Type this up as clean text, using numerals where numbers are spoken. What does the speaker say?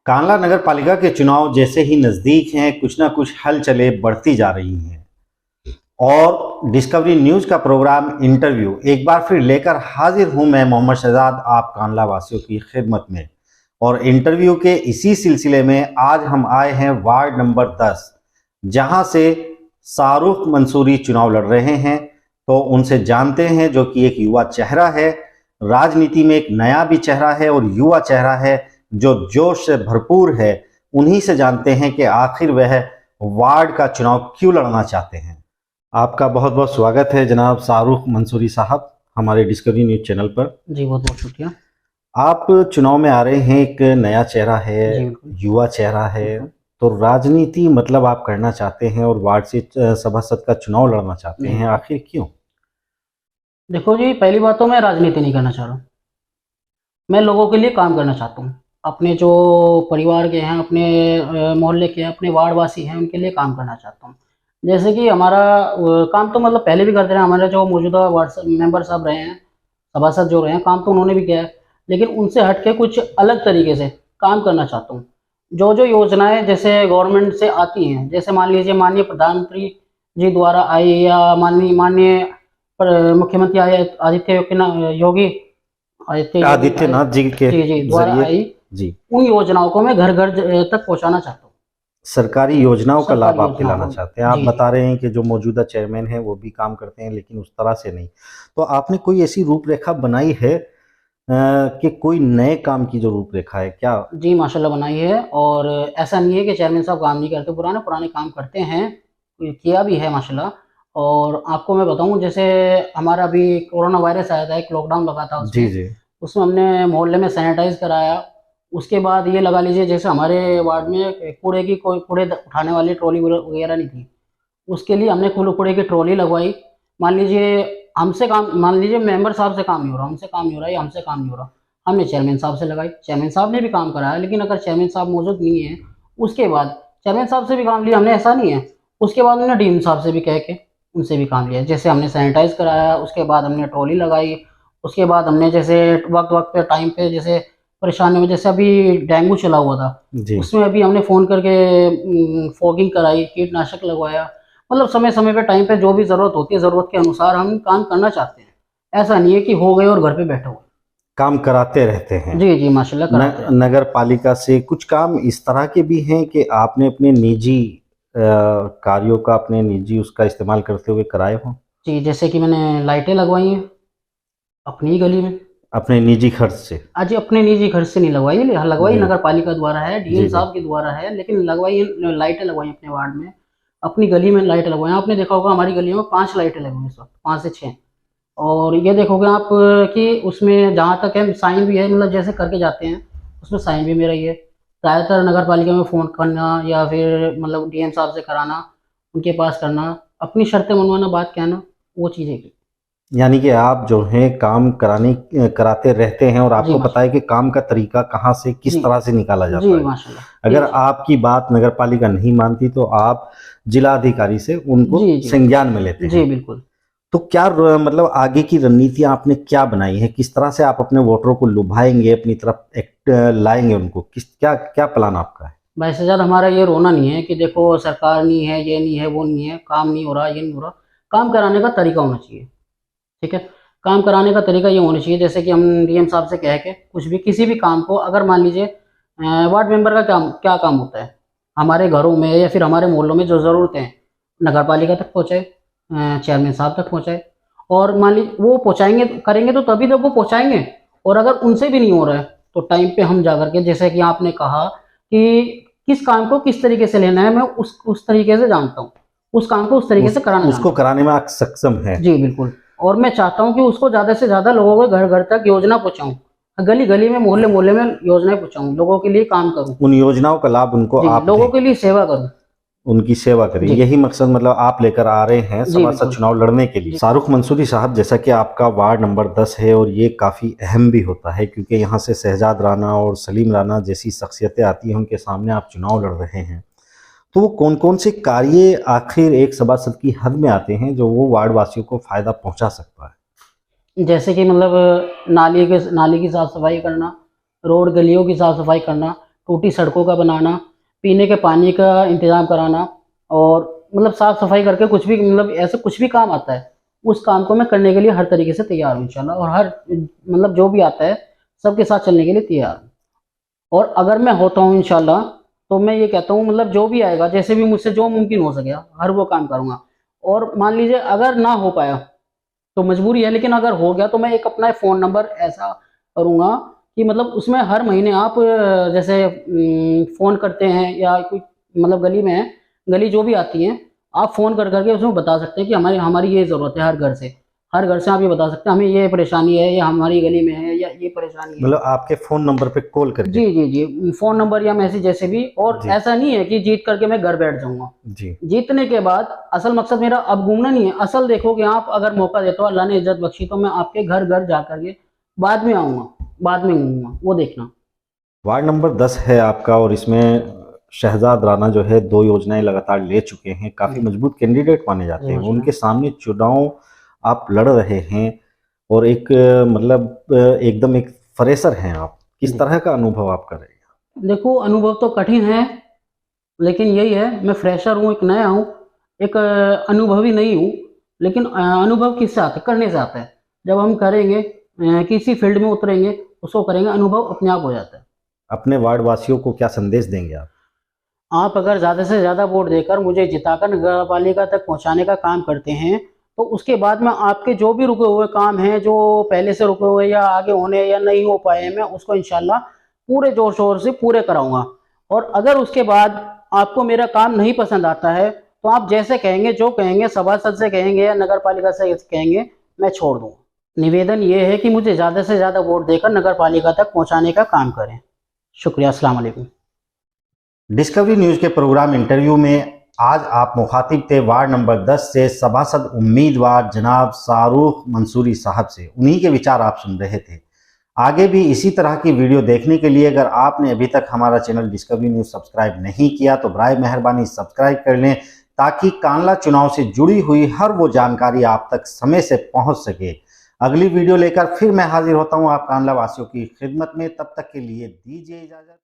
कांडला नगर पालिका के चुनाव जैसे ही नजदीक हैं, कुछ ना कुछ हलचलें बढ़ती जा रही हैं और डिस्कवरी न्यूज का प्रोग्राम इंटरव्यू एक बार फिर लेकर हाजिर हूं मैं मोहम्मद शहजाद, आप कांडला वासियों की खिदमत में। और इंटरव्यू के इसी सिलसिले में आज हम आए हैं वार्ड नंबर 10, जहां से शाहरुख मंसूरी चुनाव लड़ रहे हैं। तो उनसे जानते हैं, जो कि एक युवा चेहरा है, राजनीति में एक नया भी चेहरा है और युवा चेहरा है जो जोश से भरपूर है। उन्हीं से जानते हैं कि आखिर वह वार्ड का चुनाव क्यों लड़ना चाहते हैं। आपका बहुत बहुत स्वागत है जनाब शाहरुख मंसूरी साहब हमारे डिस्कवरी न्यूज चैनल पर। जी बहुत बहुत शुक्रिया। आप चुनाव में आ रहे हैं, एक नया चेहरा है, युवा चेहरा है, तो राजनीति मतलब आप करना चाहते हैं और वार्ड से सभासद का चुनाव लड़ना चाहते हैं, आखिर क्यों? देखो जी, पहली बात तो मैं राजनीति नहीं करना चाह रहा हूँ। मैं लोगों के लिए काम करना चाहता हूँ। अपने जो परिवार के हैं, अपने मोहल्ले के हैं, अपने वार्ड वासी हैं, उनके लिए काम करना चाहता हूँ। जैसे कि हमारा काम तो मतलब पहले भी करते रहे, हमारे जो मौजूदा वार्ड मेंबर साहब रहे हैं, सभासद जो रहे हैं, काम तो उन्होंने भी किया है, लेकिन उनसे हट के कुछ अलग तरीके से काम करना चाहता हूँ। जो जो योजनाएं जैसे गवर्नमेंट से आती हैं, जैसे मान लीजिए माननीय प्रधानमंत्री जी द्वारा आई, या माननीय मुख्यमंत्री योगी आदित्यनाथ जी के जी द्वारा आई, जी, उन योजनाओं को मैं घर घर तक पहुंचाना चाहता हूँ। सरकारी योजनाओं का लाभ आप दिलाना चाहते हैं। आप जी बता रहे हैं कि जो मौजूदा चेयरमैन है वो भी काम करते हैं, लेकिन उस तरह से नहीं। तो आपने कोई ऐसी रूपरेखा बनाई है कि कोई नए काम की जो रूपरेखा है क्या? जी माशाल्लाह बनाई है। और ऐसा नहीं है कि चेयरमैन साहब काम नहीं करते, पुराने पुराने काम करते हैं, किया भी है माशाल्लाह। और आपको मैं बताऊं, जैसे हमारा अभी कोरोना वायरस आया था, एक लॉकडाउन लगा था जी उसमें, जी, उसमें हमने मोहल्ले में सैनिटाइज कराया। उसके बाद ये लगा लीजिए, जैसे हमारे वार्ड में कोई कूड़े उठाने वाली ट्रॉली वगैरह नहीं थी, उसके लिए हमने कूड़े की ट्रॉली लगवाई। मान लीजिए मान लीजिए मेंबर साहब से काम नहीं हो रहा, हमसे काम नहीं हो रहा, या हमसे काम नहीं हो रहा, हमने चेयरमैन साहब से लगाई, चेयरमैन साहब ने भी काम कराया। लेकिन अगर चेयरमैन साहब मौजूद नहीं है, उसके बाद चेयरमैन साहब से भी काम लिया हमने, ऐसा नहीं है। उसके बाद हमने डीएम साहब से भी कह के उनसे भी काम लिया। जैसे हमने सैनिटाइज कराया, उसके बाद हमने ट्रॉली लगाई, उसके बाद हमने जैसे वक्त वक्त पे टाइम पे जैसे परेशानी में, जैसे अभी डेंगू चला हुआ था, उसमें अभी हमने फ़ोन करके फॉगिंग कराई, कीटनाशक लगवाया। मतलब समय समय पे टाइम पे जो भी ज़रूरत होती है, ज़रूरत के अनुसार हम काम करना चाहते हैं। ऐसा नहीं है कि हो गए और घर पे बैठे हुए, काम कराते रहते हैं। जी जी माशाल्लाह कराते हैं। नगर पालिका से कुछ काम इस तरह के भी हैं कि आपने अपने निजी कार्यों का, अपने निजी उसका इस्तेमाल करते हुए कराए हों? जी, जैसे कि मैंने लाइटें लगवाई हैं अपनी ही गली में, अपने निजी खर्च से? आज अपने निजी खर्च से नहीं लगवाई, लगवाई जी नगर पालिका द्वारा है, जी डीएम जी, साहब के द्वारा है, लेकिन लगवाई लाइटें लगवाई अपने वार्ड में, अपनी गली में लाइटें लगवाई। आपने देखा होगा हमारी गली में 5 लाइटें लगी हुई इस वक्त, 5 से 6। और ये देखोगे आप कि उसमें जहाँ तक है साइन भी है, मतलब जैसे करके जाते हैं उसमें साइन भी मेरा ही है। ज़्यादातर नगर पालिका में फ़ोन करना, या फिर मतलब डीएम साहब से कराना, उनके पास करना, अपनी शर्तें मनवाना, बात कहना, वो चीज़ें की। यानी कि आप जो है काम कराते रहते हैं और आपको पता है कि काम का तरीका कहाँ से, किस तरह से निकाला जी जाता है। माशाल्लाह। अगर आपकी बात नगर पालिका नहीं मानती तो आप जिला अधिकारी से उनको जी संज्ञान में लेते जी हैं। बिल्कुल। तो क्या मतलब आगे की रणनीति आपने क्या बनाई है? किस तरह से आप अपने वोटरों को लुभाएंगे, अपनी तरफ लाएंगे उनको? क्या क्या प्लान आपका है? भाई सजाद, हमारा ये रोना नहीं है कि देखो सरकार नहीं है, ये नहीं है, वो नहीं है, काम नहीं हो रहा, ये नहीं हो रहा। काम कराने का तरीका होना चाहिए, ठीक है। काम कराने का तरीका ये होना चाहिए, जैसे कि हम डीएम साहब से कह के कुछ भी, किसी भी काम को, अगर मान लीजिए वार्ड मेंबर का क्या काम होता है, हमारे घरों में या फिर हमारे मोहल्लों में जो ज़रूरतें हैं, नगर पालिका तक पहुँचाए, चेयरमैन साहब तक पहुँचाए। और मान लीजिए वो पहुँचाएंगे, करेंगे तो तभी तो वो पहुँचाएंगे। और अगर उनसे भी नहीं हो रहा है तो टाइम पे हम जा करके, जैसे कि आपने कहा कि किस काम को किस तरीके से लेना है, मैं उस तरीके से जानता हूँ, उस काम को उस तरीके से कराना जानता उसको कराने में आप सक्षम है? जी बिल्कुल। और मैं चाहता हूँ कि उसको ज़्यादा से ज़्यादा लोगों के घर घर तक योजना पहुँचाऊँ, गली गली में, मोहल्ले मोहल्ले में योजनाएं पहुँचाऊँ, लोगों के लिए काम करूँ, उन योजनाओं का लाभ उनको आप लोगों दें, के लिए सेवा करूँ, उनकी सेवा करें, यही मकसद मतलब आप लेकर आ रहे हैं सभासद चुनाव लड़ने के लिए। शाहरुख मंसूरी साहब, जैसा कि आपका वार्ड नंबर 10 है और ये काफ़ी अहम भी होता है, क्योंकि यहाँ से शहजाद राणा और सलीम राणा जैसी शख्सियतें आती हैं, उनके सामने आप चुनाव लड़ रहे हैं। तो वो कौन कौन से कार्य आखिर एक सभासद की हद में आते हैं जो वो वार्ड वासियों को फ़ायदा पहुँचा सकता है? जैसे कि मतलब नाली की साफ सफाई करना, रोड गलियों की साफ सफाई करना, टूटी सड़कों का बनाना, पीने के पानी का इंतज़ाम कराना, और मतलब साफ़ सफाई करके कुछ भी मतलब ऐसे कुछ भी काम आता है, उस काम को मैं करने के लिए हर तरीके से तैयार हूँ इंशाल्लाह, और हर मतलब जो भी आता है सबके साथ चलने के लिए तैयार हूँ। और अगर मैं होता हूँ इंशाल्लाह, तो मैं ये कहता हूँ मतलब जो भी आएगा, जैसे भी मुझसे जो मुमकिन हो सकेगा हर वो काम करूँगा। और मान लीजिए अगर ना हो पाया तो मजबूरी है, लेकिन अगर हो गया तो मैं एक अपना फ़ोन नंबर ऐसा करूँगा कि मतलब उसमें हर महीने आप जैसे फ़ोन करते हैं या कोई मतलब गली में है, गली जो भी आती हैं, आप फ़ोन कर के उसमें बता सकते हैं कि हमारी हमारी ये ज़रूरत है, हर घर से आप ये बता सकते हैं हमें ये परेशानी है, या हमारी गली में है, या ये परेशानी है। मतलब आपके फ़ोन नंबर पे कॉल करके? जी, जी, जी। फ़ोन नंबर या मैसेज जैसे भी, और जी, ऐसा नहीं है कि जीत करके मैं घर बैठ जाऊँगा। जी। जीतने के बाद असल मकसद मेरा अब घूमना नहीं है, असल देखोगे आप, अगर मौका देते हो, अल्लाह ने इज़्ज़त बख्शी, तो मैं आपके घर-घर जा कर के बाद में आऊँगा, बाद में घूमूँगा, वो देखना। वार्ड नंबर 10 है आपका और इसमें शहजाद राणा जो है 2 योजनाएँ लगातार ले चुके हैं, काफ़ी हुँ, मजबूत कैंडिडेट माने जाते जी हैं। माशाल्लाह। उनके सामने चुनाव आप लड़ रहे हैं और एक मतलब एकदम एक फ्रेशर हैं आप। किस जी। तरह का अनुभव आप कर रहे हैं? देखो अनुभव तो कठिन है, लेकिन यही है, मैं फ्रेशर हूँ, एक नया हूँ, एक अनुभवी नहीं हूँ, लेकिन अनुभव किससे आता है? करने से आता है। जब हम करेंगे, किसी फील्ड में उतरेंगे, उसको करेंगे, अनुभव अपने आप हो जाता है। अपने वार्ड वासियों को क्या संदेश देंगे आप? आप अगर ज़्यादा से ज़्यादा वोट देकर मुझे जिताकर नगर पालिका तक पहुँचाने का काम करते हैं, तो उसके बाद मैं आपके जो भी रुके हुए काम हैं, जो पहले से रुके हुए या आगे होने या नहीं हो पाए हैं, मैं उसको इंशाल्लाह पूरे ज़ोर-शोर से पूरे कराऊँगा। और अगर उसके बाद आपको मेरा काम नहीं पसंद आता है, तो आप जैसे कहेंगे, जो कहेंगे, सभासद से कहेंगे या नगर पालिका से कहेंगे, मैं छोड़ दूँगा। निवेदन ये है कि मुझे ज़्यादा से ज़्यादा वोट देकर नगर पालिका तक पहुँचाने का काम करें। शुक्रिया, अस्सलाम वालेकुम। डिस्कवरी न्यूज़ के प्रोग्राम इंटरव्यू में आज आप मुखातिब थे वार्ड नंबर 10 से सभासद उम्मीदवार जनाब शाहरुख मंसूरी साहब से। उन्हीं के विचार आप सुन रहे थे। आगे भी इसी तरह की वीडियो देखने के लिए अगर आपने अभी तक हमारा चैनल डिस्कवरी न्यूज़ सब्सक्राइब नहीं किया तो बराए मेहरबानी सब्सक्राइब कर लें, ताकि कांडला चुनाव से जुड़ी हुई हर वो जानकारी आप तक समय से पहुंच सके। अगली वीडियो लेकर फिर मैं हाजिर होता हूं आप कांडला वासियों की खिदमत में। तब तक के लिए दीजिए इजाज़त।